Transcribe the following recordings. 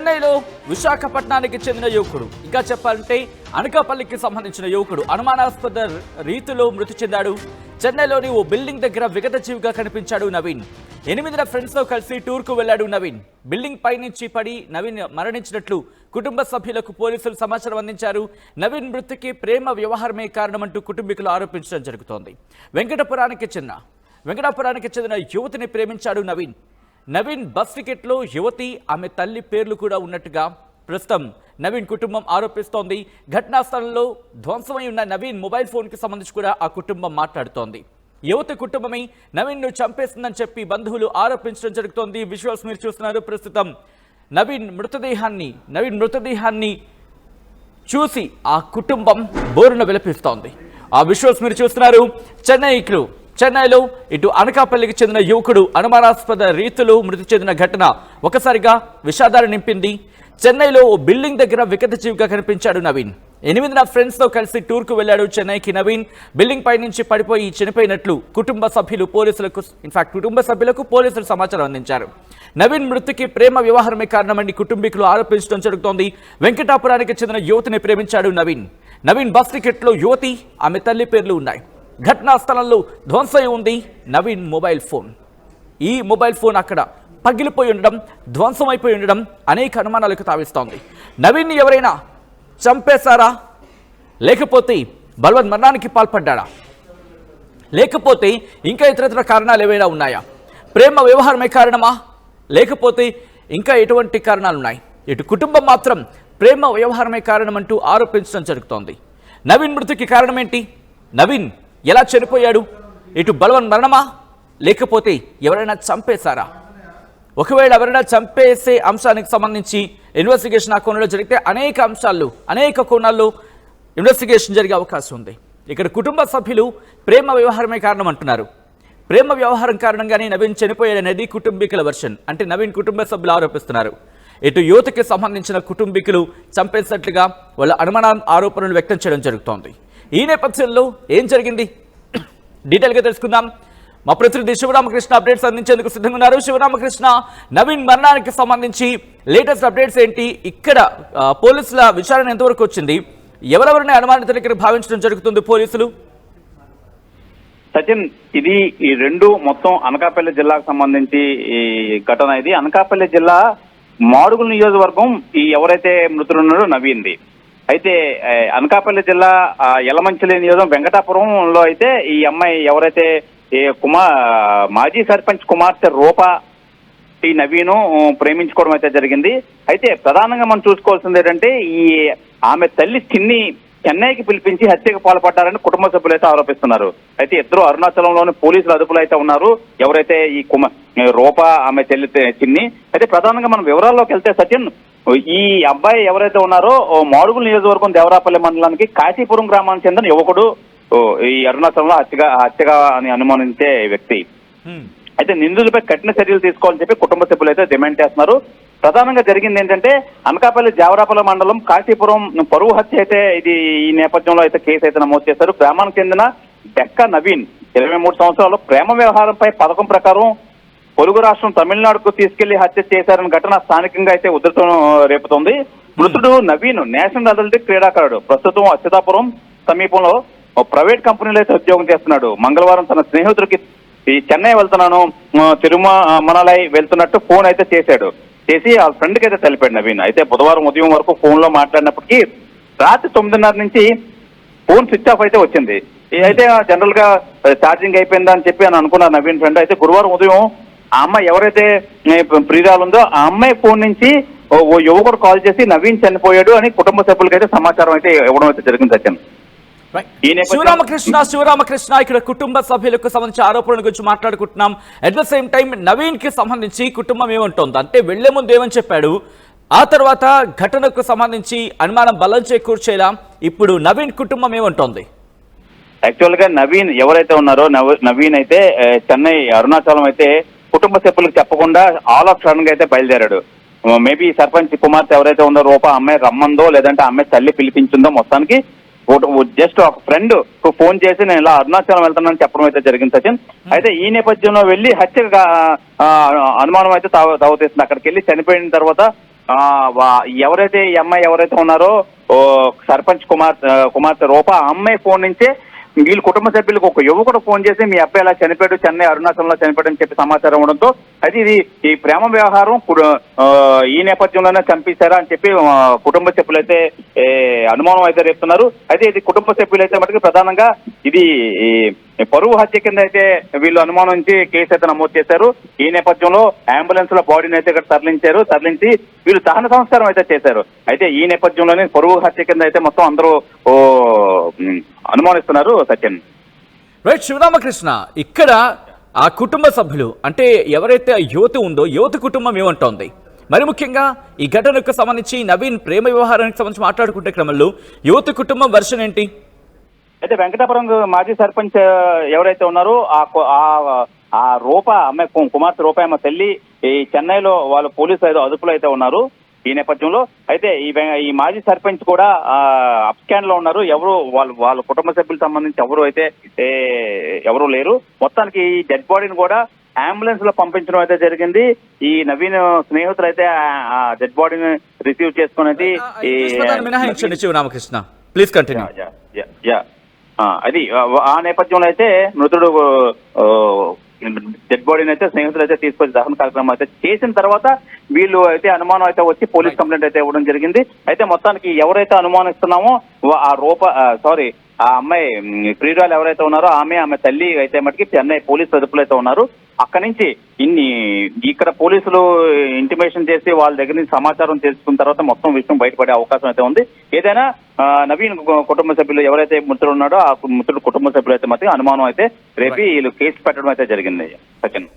చెన్నైలో విశాఖపట్నానికి చెందిన యువకుడు ఇంకా చెప్పాలంటే అనకాపల్లికి సంబంధించిన యువకుడు అనుమానాస్పద రీతిలో మృతి చెందాడు. చెన్నైలోని ఓ బిల్డింగ్ దగ్గర విగత జీవిగా కనిపించాడు నవీన్. 8 ఫ్రెండ్స్ తో కలిసి టూర్ కు వెళ్లాడు నవీన్. బిల్డింగ్ పై నుంచి పడి నవీన్ మరణించినట్లు కుటుంబ సభ్యులకు పోలీసులు సమాచారం అందించారు. నవీన్ మృతికి ప్రేమ వ్యవహారమే కారణమంటూ కుటుంబీకులు ఆరోపించడం జరుగుతోంది. వెంకటాపురానికి చెందిన యువతిని ప్రేమించాడు నవీన్. నవీన్ బస్ టికెట్లో యువతి ఆమె తల్లి పేర్లు కూడా ఉన్నట్టుగా ప్రస్తుతం నవీన్ కుటుంబం ఆరోపిస్తోంది. ఘటనా స్థలంలో ధ్వంసమై ఉన్న నవీన్ మొబైల్ ఫోన్ కి సంబంధించి కూడా ఆ కుటుంబం మాట్లాడుతోంది. యువతి కుటుంబమే నవీన్ ను చంపేస్తుందని చెప్పి బంధువులు ఆరోపించడం జరుగుతోంది. విజువల్స్ మీరు చూస్తున్నారు. ప్రస్తుతం నవీన్ మృతదేహాన్ని చూసి ఆ కుటుంబం బోరున విలపిస్తోంది. ఆ విజువల్స్ మీరు చూస్తున్నారు. చెన్నైలో ఇటు అనకాపల్లికి చెందిన యువకుడు అనుమానాస్పద రీతిలో మృతి చెందిన ఘటన ఒకసారిగా విషాదాన్ని నింపింది. చెన్నైలో ఓ బిల్డింగ్ దగ్గర విగత జీవిగా కనిపించాడు నవీన్. 8 ఫ్రెండ్స్ తో కలిసి టూర్ కు వెళ్లాడు చెన్నైకి నవీన్. బిల్డింగ్ పై నుంచి పడిపోయి చనిపోయినట్లు కుటుంబ సభ్యులకు పోలీసులు సమాచారం అందించారు. నవీన్ మృతికి ప్రేమ వ్యవహారమే కారణమని కుటుంబీకులు ఆరోపించడం జరుగుతోంది. వెంకటాపురానికి చెందిన యువతిని ప్రేమించాడు నవీన్ బస్ టికెట్ లో యువతి ఆమె తల్లి పేర్లు ఉన్నాయి. ఘటనా స్థలంలో ధ్వంసమై ఉంది నవీన్ మొబైల్ ఫోన్. ఈ మొబైల్ ఫోన్ అక్కడ పగిలిపోయి ఉండడం, ధ్వంసమైపోయి ఉండడం అనేక అనుమానాలకు తావిస్తోంది. నవీన్ని ఎవరైనా చంపేశారా, లేకపోతే బలవన్ మరణానికి పాల్పడ్డా, లేకపోతే ఇంకా ఇతరత్ర కారణాలు ఏవైనా ఉన్నాయా? ప్రేమ వ్యవహారమే కారణమా, లేకపోతే ఇంకా ఎటువంటి కారణాలున్నాయి? ఇటు కుటుంబం మాత్రం ప్రేమ వ్యవహారమే కారణమంటూ ఆరోపించడం జరుగుతోంది. నవీన్ మృతికి కారణమేంటి? నవీన్ ఎలా చనిపోయాడు? ఇటు బలవన్ మరణమా, లేకపోతే ఎవరైనా చంపేశారా? ఒకవేళ ఎవరైనా చంపేసే అంశానికి సంబంధించి ఇన్వెస్టిగేషన్ ఆ కోణంలో జరిగితే అనేక కోణాల్లో ఇన్వెస్టిగేషన్ జరిగే అవకాశం ఉంది. ఇక్కడ కుటుంబ సభ్యులు ప్రేమ వ్యవహారమే కారణం అంటున్నారు. ప్రేమ వ్యవహారం కారణంగానే నవీన్ చనిపోయాడనేది కుటుంబీకుల వెర్షన్. అంటే నవీన్ కుటుంబ సభ్యులు ఆరోపిస్తున్నారు. ఇటు యువతకి సంబంధించిన కుటుంబీకులు చంపేసినట్లుగా వాళ్ళ ఆరోపణలు వ్యక్తం చేయడం జరుగుతోంది. ఈ నేపథ్యంలో ఏం జరిగింది డీటెయిల్గా తెలుసుకుందాం. మా ప్రతినిధి శివరామకృష్ణ అప్డేట్స్ అందించేందుకు సిద్ధంగా ఉన్నారు. శివరామకృష్ణ, నవీన్ మరణానికి సంబంధించి లేటెస్ట్ అప్డేట్స్ ఏంటి? ఇక్కడ పోలీసుల విచారణ ఎంతవరకు వచ్చింది? ఎవరెవరిని అనుమానితులకి భావించడం జరుగుతుంది పోలీసులు? సచిన్, ఇది ఈ రెండు మొత్తం అనకాపల్లి జిల్లాకు సంబంధించి ఈ ఘటన. ఇది అనకాపల్లి జిల్లా మాడుగుల నియోజకవర్గం. ఈ ఎవరైతే మృతులున్నారో నవీన్ది. అయితే అనకాపల్లి జిల్లా యలమంచిలి నియోజకవర్గం వెంకటాపురంలో అయితే ఈ అమ్మాయి ఎవరైతే మాజీ సర్పంచ్ కుమార్తె రూప ఈ నవీను ప్రేమించుకోవడం అయితే జరిగింది. అయితే ప్రధానంగా మనం చూసుకోవాల్సింది ఏంటంటే ఈ ఆమె తల్లి చిన్ని చెన్నైకి పిలిపించి హత్యకు పాల్పడ్డారని కుటుంబ సభ్యులు అయితే ఆరోపిస్తున్నారు. అయితే ఇద్దరు అరుణాచలంలోని పోలీసులు అదుపులో అయితే ఉన్నారు. ఎవరైతే ఈ రూప ఆమె చెల్లి చిన్ని. అయితే ప్రధానంగా మనం వివరాల్లోకి వెళ్తే సచిన్, ఈ అబ్బాయి ఎవరైతే ఉన్నారో మాడుగుల నియోజకవర్గం దేవరాపల్లి మండలానికి కాశీపురం గ్రామానికి చెందిన యువకుడు ఈ అరుణాచలంలో హత్యగా అని అనుమానించే వ్యక్తి. అయితే నిందితులపై కఠిన చర్యలు తీసుకోవాలని చెప్పి కుటుంబ సభ్యులు అయితే డిమాండ్ చేస్తున్నారు. ప్రధానంగా జరిగింది ఏంటంటే అనకాపల్లి దేవరాపల్లి మండలం కాశీపురం పరువు హత్య అయితే ఇది ఈ నేపథ్యంలో అయితే కేసు అయితే నమోదు చేశారు. గ్రామానికి చెందిన డెక్క నవీన్ 23 సంవత్సరాలు ప్రేమ వ్యవహారంపై పథకం ప్రకారం పొరుగు రాష్ట్రం తమిళనాడుకు తీసుకెళ్లి హత్య చేశారన్న ఘటన స్థానికంగా అయితే ఉధృతం రేపుతోంది. మృతుడు నవీన్ నేషనల్ అథ్లెటిక్ క్రీడాకారుడు. ప్రస్తుతం అచ్యుతాపురం సమీపంలో ప్రైవేట్ కంపెనీలో అయితే ఉద్యోగం చేస్తున్నాడు. మంగళవారం తన స్నేహితుడికి ఈ చెన్నై వెళ్తున్నాను, తిరుమలై వెళ్తున్నట్టు ఫోన్ అయితే చేసి ఆ ఫ్రెండ్కి అయితే తెలిపాడు నవీన్. అయితే బుధవారం ఉదయం వరకు ఫోన్ లో మాట్లాడినప్పటికీ రాత్రి 9:30 నుంచి ఫోన్ స్విచ్ ఆఫ్ అయితే వచ్చింది. అయితే జనరల్ గా ఛార్జింగ్ అయిపోయిందా అని చెప్పి అనుకున్నారు నవీన్ ఫ్రెండ్. అయితే గురువారం ఉదయం ఆ అమ్మాయి ఎవరైతే ప్రియురాలు ఉందో ఆ అమ్మాయి ఫోన్ నుంచి ఓ యువకుడు కాల్ చేసి నవీన్ చనిపోయాడు అని కుటుంబ సభ్యులకి అయితే సమాచారం అయితే ఇవ్వడం అయితే జరిగింది సత్యం. శివరామకృష్ణ, ఇక్కడ కుటుంబ సభ్యులకు సంబంధించి ఆరోపణల గురించి మాట్లాడుకుంటున్నాం. At the same time Naveen కి సంబంధించి కుటుంబం ఏమంటోంది అంటే వెళ్లే ముందు ఏమని చెప్పాడు, ఆ తర్వాత ఘటనకు సంబంధించి అనుమానం బలం చేకూర్చేలా ఇప్పుడు నవీన్ కుటుంబం ఏమంటోంది? యాక్చువల్ గా నవీన్ ఎవరైతే ఉన్నారో నవీన్ అయితే చెన్నై అరుణాచలం అయితే కుటుంబ సభ్యులకు చెప్పకుండా ఆల్ ఆఫ్ సడన్ గా అయితే బయలుదేరాడు. మేబీ సర్పంచ్ కుమార్తె ఎవరైతే ఉందో రూప అమ్మాయి రమ్మందో లేదంటే అమ్మాయి తల్లి పిలిపించిందో మొత్తానికి జస్ట్ ఒక ఫ్రెండ్ ఫోన్ చేసి నేను ఇలా అరుణాచలం వెళ్తానని చెప్పడం అయితే జరిగింది సచిన్. అయితే ఈ నేపథ్యంలో వెళ్లి హత్య అనుమానం అయితే తావతీస్తుంది. అక్కడికి వెళ్ళి చనిపోయిన తర్వాత ఎవరైతే ఈ అమ్మాయి ఎవరైతే ఉన్నారో సర్పంచ్ కుమార్తె రూప ఆ అమ్మాయి ఫోన్ నుంచే వీళ్ళ కుటుంబ సభ్యులకు ఒక యువకుడు ఫోన్ చేసి మీ అబ్బాయి ఇలా చనిపోయాడు, చెన్నై అరుణాచలంలో చనిపోయాడు అని చెప్పి సమాచారం ఉండడంతో అది ఇది ఈ ప్రేమ వ్యవహారం ఈ నేపథ్యంలోనే చంపేశారా అని చెప్పి కుటుంబ సభ్యులైతే అనుమానం అయితే రేపుతున్నారు. అయితే ఇది కుటుంబ సభ్యులైతే మటుకు ప్రధానంగా ఇది పరువు హత్య కింద అయితే వీళ్ళు అనుమానించి కేసు అయితే నమోదు చేశారు. ఈ నేపథ్యంలో అంబులెన్స్ లో బాడీని అయితే ఇక్కడ తరలించి వీళ్ళు దహన సంస్కారం అయితే చేశారు. అయితే ఈ నేపథ్యంలోనే పరువు హత్య కింద అయితే మొత్తం అందరూ అనుమానిస్తున్నారు. సత్యన్. రైట్ శివరామకృష్ణ, ఇక్కడ ఆ కుటుంబ సభ్యులు అంటే ఎవరైతే యువతి ఉందో యువతి కుటుంబం ఏమంటోంది? మరి ముఖ్యంగా ఈ ఘటనకు సంబంధించి నవీన్ ప్రేమ వ్యవహారానికి సంబంధించి మాట్లాడుకుంటే క్రమంలో యువతి కుటుంబం వెర్షన్ ఏంటి? అయితే వెంకటాపురం మాజీ సర్పంచ్ ఎవరైతే ఉన్నారో ఆ రూప అమ్మాయి కుమార్తె రూప అమ్మ తల్లి ఈ చెన్నైలో వాళ్ళు పోలీసులు అదుపులో అయితే ఉన్నారు. ఈ నేపథ్యంలో అయితే ఈ మాజీ సర్పంచ్ కూడా అప్స్కాన్ లో ఉన్నారు. ఎవరు వాళ్ళ కుటుంబ సభ్యులకు సంబంధించి ఎవరు లేరు. మొత్తానికి ఈ డెడ్ బాడీని కూడా అంబులెన్స్ లో పంపించడం అయితే జరిగింది. ఈ నవీన్ స్నేహితులు అయితే ఆ డెడ్ బాడీని రిసీవ్ చేసుకునేది శివరామకృష్ణ. Please continue. అది ఆ నేపథ్యంలో అయితే మృతుడు డెడ్ బాడీని అయితే స్నేహితులు అయితే తీసుకొచ్చి దహన కార్యక్రమం అయితే చేసిన తర్వాత వీళ్ళు అయితే అనుమానం అయితే వచ్చి పోలీస్ కంప్లైంట్ అయితే ఇవ్వడం జరిగింది. అయితే మొత్తానికి ఎవరైతే అనుమానిస్తున్నామో ఆ అమ్మాయి ప్రియురాలు ఎవరైతే ఉన్నారో ఆమె తల్లి అయితే మటుకి చెన్నై పోలీసు అదుపులో అయితే ఉన్నారు. అక్కడి నుంచి ఇక్కడ పోలీసులు ఇంటిమేషన్ చేసి వాళ్ళ దగ్గర నుంచి సమాచారం తెలుసుకున్న తర్వాత మొత్తం విషయం బయటపడే అవకాశం అయితే ఉంది. ఏదైనా నవీన్ కుటుంబ సభ్యులు ఎవరైతే మృతుడు ఉన్నాడో ఆ మృతుడు కుటుంబ సభ్యులు అయితే మధ్య అనుమానం అయితే రేపి వీళ్ళు కేసు పెట్టడం అయితే జరిగింది. Sachin.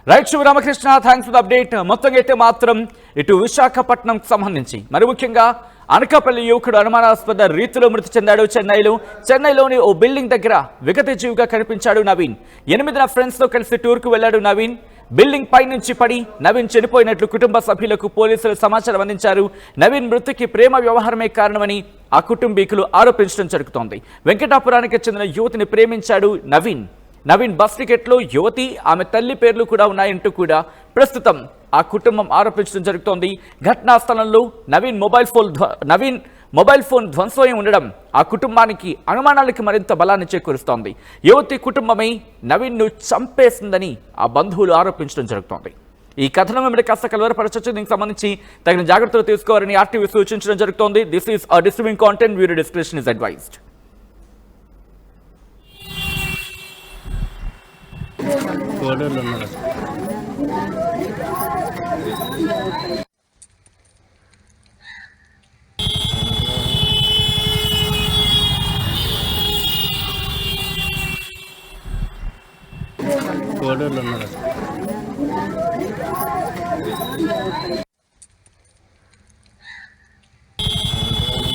Right Sivaramakrishna, thanks for the update. మొత్తంగా అయితే మాత్రం ఇటు విశాఖపట్నం సంబంధించి మరి ముఖ్యంగా అనకాపల్లి యువకుడు అనుమానాస్పద రీతిలో మృతి చెందాడు. చెన్నైలోని ఓ బిల్డింగ్ దగ్గర విగత జీవిగా కనిపించాడు నవీన్. 8 ఫ్రెండ్స్ తో కలిసి టూర్ కు వెళ్లాడు నవీన్. బిల్డింగ్ పై నుంచి పడి నవీన్ చనిపోయినట్లు కుటుంబ సభ్యులకు పోలీసులు సమాచారం అందించారు. నవీన్ మృతికి ప్రేమ వ్యవహారమే కారణమని ఆ కుటుంబీకులు ఆరోపించడం జరుగుతోంది. వెంకటాపురానికి చెందిన యువతిని ప్రేమించాడు నవీన్ బస్ టికెట్లో యువతి ఆమె తల్లి పేర్లు కూడా ఉన్నాయంటూ కూడా ప్రస్తుతం ఆ కుటుంబం ఆరోపించడం జరుగుతోంది. ఘటనా స్థలంలో నవీన్ మొబైల్ ఫోన్ ధ్వంసమై ఉండడం ఆ కుటుంబానికి అనుమానాలకి మరింత బలాన్ని చేకూరుస్తోంది. యువతి కుటుంబమే నవీన్ను చంపేసిందని ఆ బంధువులు ఆరోపించడం జరుగుతోంది. ఈ కథనం వెంబడి కాస్త కలవరపరచొచ్చు. దీనికి సంబంధించి తగిన జాగ్రత్తలు తీసుకోవాలని ఆర్టీవీ సూచించడం జరుగుతోంది. This is a disturbing content. Viewer description is advised. కోడూరులో ఉన్నారు. కోడూరులో ఉన్నారు.